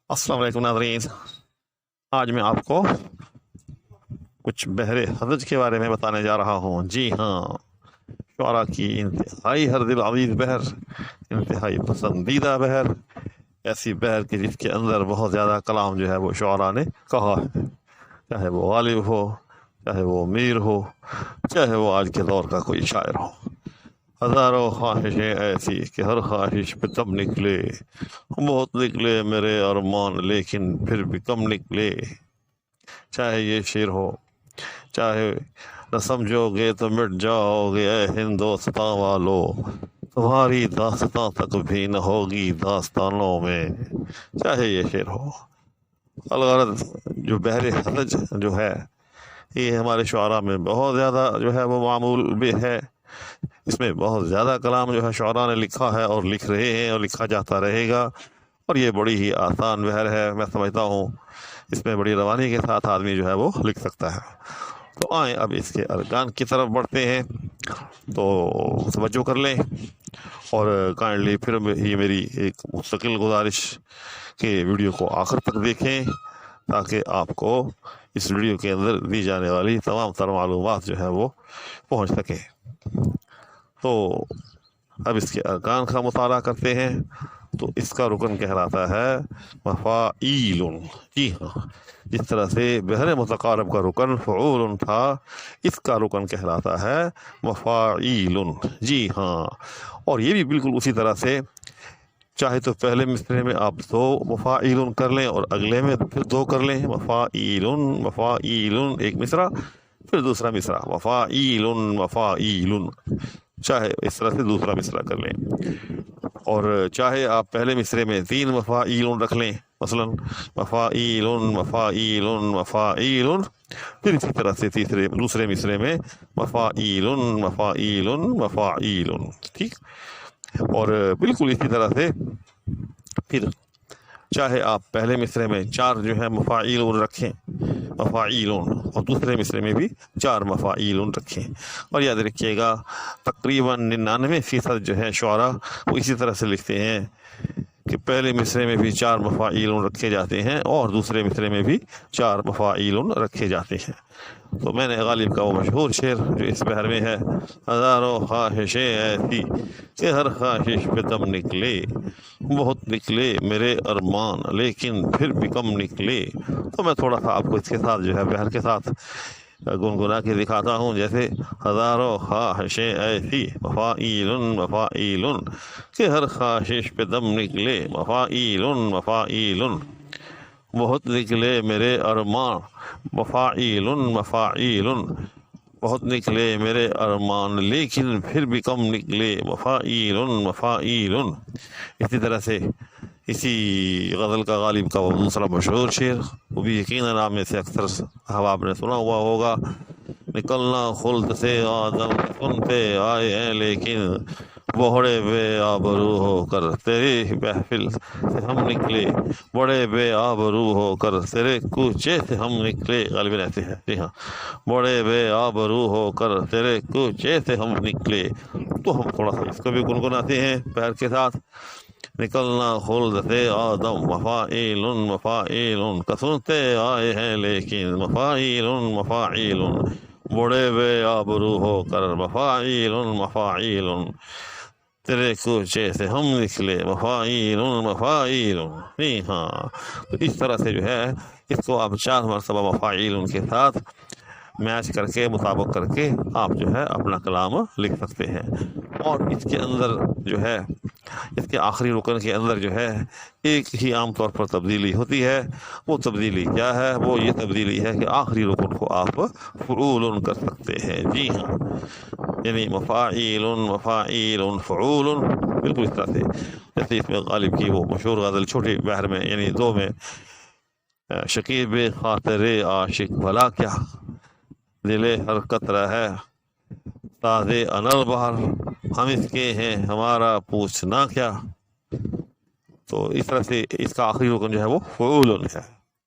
السلام علیکم ناظرین، آج میں آپ کو کچھ بحر حضج کے بارے میں بتانے جا رہا ہوں۔ جی ہاں، شعراء کی انتہائی ہر دل عزیز بحر، انتہائی پسندیدہ بحر، ایسی بحر کی جس کے اندر بہت زیادہ کلام جو ہے وہ شعراء نے کہا ہے، چاہے وہ غالب ہو، چاہے وہ میر ہو، چاہے وہ آج کے دور کا کوئی شاعر ہو۔ ہزاروں خواہشیں ایسی کہ ہر خواہش پہ تب نکلے، بہت نکلے میرے ارمان لیکن پھر بھی کم نکلے۔ چاہے یہ شعر ہو، چاہے نہ سمجھو گے تو مٹ جاؤ گے اے ہندوستاں والو، تمہاری داستان تک بھی نہ ہوگی داستانوں میں۔ چاہے یہ شعر ہو، الغرض جو بحر حضج جو ہے یہ ہمارے شعراء میں بہت زیادہ جو ہے وہ معمول بھی ہے۔ اس میں بہت زیادہ کلام جو ہے شعراء نے لکھا ہے اور لکھ رہے ہیں اور لکھا جاتا رہے گا، اور یہ بڑی ہی آسان بحر ہے۔ میں سمجھتا ہوں اس میں بڑی روانی کے ساتھ آدمی جو ہے وہ لکھ سکتا ہے۔ تو آئیں اب اس کے ارکان کی طرف بڑھتے ہیں، تو توجہ کر لیں اور کائنڈلی پھر یہ میری ایک مستقل گزارش کہ ویڈیو کو آخر تک دیکھیں تاکہ آپ کو اس ویڈیو کے اندر دی جانے والی تمام تر معلومات جو ہے وہ پہنچ سکے۔ تو اب اس کے ارکان کا مطالعہ کرتے ہیں۔ تو اس کا رکن کہلاتا ہے مفاعیل۔ جی ہاں، جس طرح سے بحر متقارب کا رکن فعول تھا، اس کا رکن کہلاتا ہے مفاعیل۔ جی ہاں، اور یہ بھی بالکل اسی طرح سے، چاہے تو پہلے مصرعے میں آپ 2 مفاعیل کر لیں اور اگلے میں پھر 2 کر لیں، مفاعیل مفاعیل، ایک مصرع پھر دوسرا مصرع، مفاعیل مفاعیل، چاہے اس طرح سے دوسرا مصرع کر لیں، اور چاہے آپ پہلے مصرعے میں 3 مفاعیل رکھ لیں، مثلا مفاعیل مفاعیل مفاعیل، پھر اسی طرح سے دوسرے مصرعے میں مفاعیل مفاعیل مفاعیل، ٹھیک۔ اور بالکل اسی طرح سے پھر چاہے آپ پہلے مصرعے میں 4 جو ہے مفاعیل رکھیں، مفاعیل، اور دوسرے مصرعے میں بھی 4 مفاعیل رکھیں، اور یاد رکھیے گا تقریباً 99% جو ہے شعراء وہ اسی طرح سے لکھتے ہیں کہ پہلے مصرعے میں بھی 4 مفاعیل رکھے جاتے ہیں اور دوسرے مصرعے میں بھی 4 مفاعیل رکھے جاتے ہیں۔ تو میں نے غالب کا وہ مشہور شعر جو اس بحر میں ہے، ہزاروں خواہشیں ایسی کہ ہر خواہش پہ دم نکلے، بہت نکلے میرے ارمان لیکن پھر بھی کم نکلے۔ تو میں تھوڑا سا آپ کو اس کے ساتھ جو ہے بحر کے ساتھ گنگنا کے دکھاتا ہوں، جیسے ہزاروں خواہشیں ایسی مفاعیل مفاعیل کہ ہر خواہش پہ دم نکلے، مفاعیل مفاعیل، بہت نکلے میرے ارمان، مفاعیل مفاعیل، بہت نکلے میرے ارمان لیکن پھر بھی کم نکلے، مفاعیل مفاعیل۔ اسی طرح سے اسی غزل کا غالب کا وہ دوسرا مشہور شعر، وہ بھی یقیناً آپ میں سے اکثر آپ نے سنا ہوا ہوگا، نکلنا خلد سے آدم سنتے آئے ہیں لیکن بڑے بے آبرو ہو کر تیری محفل سے ہم نکلے، بڑے بے آبرو ہو کر تیرے کوچے سے ہم نکلے، غالباً ایسے ہے، جی ہاں، بڑے بے آبرو ہو کر تیرے کوچے سے ہم نکلے۔ تو ہم تھوڑا سا اس کو بھی گنگناتے ہیں پیار کے ساتھ، نکلنا خلد سے آدم مفاعیل مفاعیل کا سنتے آئے ہیں لیکن مفاعیل مفاعیل، بڑے بے آبرو ہو کر مفاعیل مفاعیل، تیرے کوچے سے ہم نکلے، مفاعیل مفاعیل۔ جی ہاں، تو اس طرح سے جو ہے اس کو آپ 4 مرتبہ مفاعیل کے ساتھ میچ کر کے مطابق کر کے آپ جو ہے اپنا کلام لکھ سکتے ہیں۔ اور اس کے اندر جو ہے اس کے آخری رکن کے اندر جو ہے ایک ہی عام طور پر تبدیلی ہوتی ہے، وہ تبدیلی کیا ہے؟ وہ یہ تبدیلی ہے کہ آخری رکن کو آپ فعول کر سکتے ہیں۔ جی ہاں، یعنی مفاعیل مفاعیل فعول، بالکل اس طرح سے جیسے اس میں غالب کی وہ مشہور غزل چھوٹی بحر میں یعنی 2 میں، شکیب خاطر عاشق بھلا کیا، دل ہر قطرہ ہے تازے انل بہر، ہم اس کے ہیں ہمارا پوچھنا کیا۔ تو اس طرح سے اس کا آخری رکن جو ہے وہ فعول ہے۔